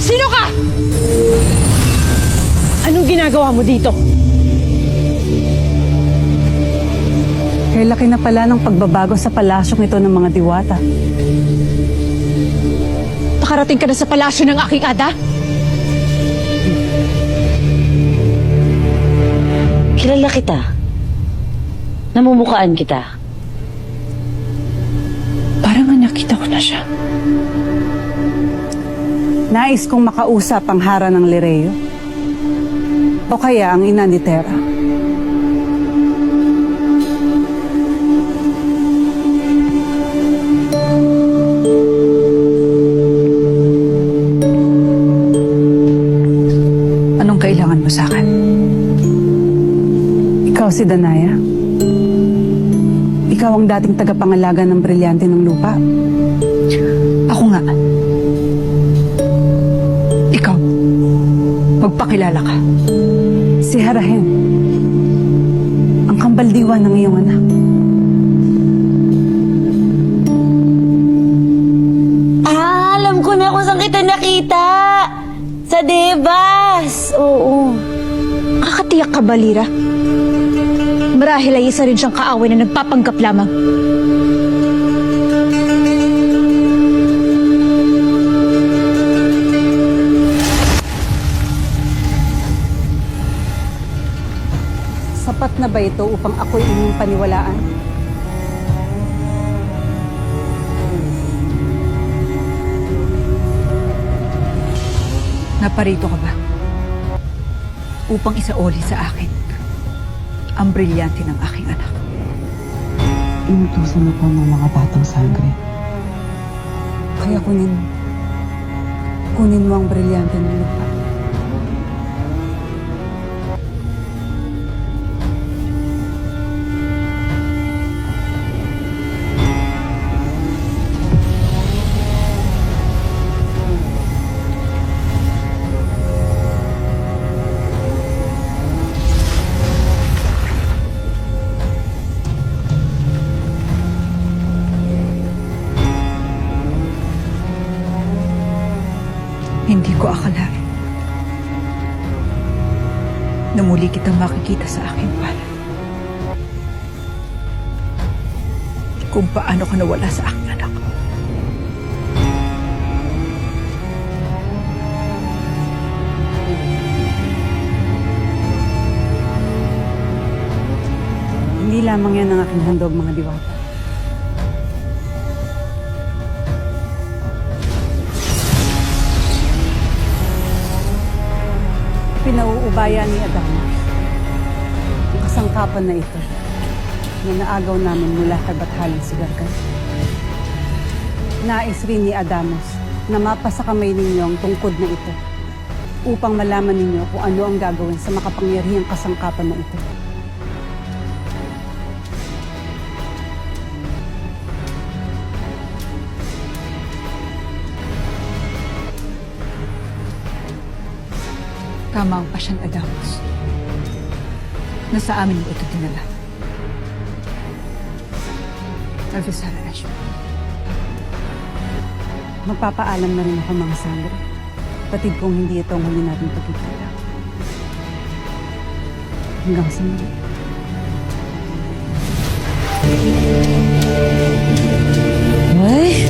Sino ka? Anong ginagawa mo dito? Kaya laki na pala ng pagbabago sa palasyong ito ng mga diwata. Nakarating ka na sa palasyo ng aking ada? Kilala kita. Namumukhaan kita. Parang nakita ko na siya. Nais kong makausap ang hara ng Lireo. O kaya ang ina ni Terra. Anong kailangan mo sa akin? Ikaw si Danaya? Ikaw ang dating tagapangalaga ng brilyante ng lupa? Ako nga. Ikaw, magpakilala ka. Si Harahen. Ang kambaldiwa ng iyong anak. Alam ko na kung saan kita nakita. Sa Devas. Oo. Kakatiyak ka ba, Lira? Marahil ay isa rin siyang kaaway na nagpapanggap lamang. Sapat na ba ito upang ako'y inyong paniwalaan? Naparito ka ba? Upang isaoli sa akin ang brilyante ng aking anak. Inutusan ako ng mga batang sangre. Kaya kunin mo ang brilyante ng lupa. Hindi ko akalain na muli kitang makikita sa aking palad. Kung paano ka nawala sa aking anak. Hindi lamang yan ang aking handog, mga diwata. Pinauubaya ni Adamus ang kasangkapan na ito na naagaw namin mula kay Bathaling Sigargan. Nais rin ni Adamus na mapasa kamay ninyo ang tungkod na ito upang malaman ninyo kung ano ang gagawin sa makapangyarihang kasangkapan na ito. Tama ang pasyang Adamus. Nasa amin mo ito dinala. Alvisara Ashby. Magpapaalam na rin ako, mga sangre. Patid kong hindi ito ang huli natin pagkikita. Hanggang sa muli. Ay,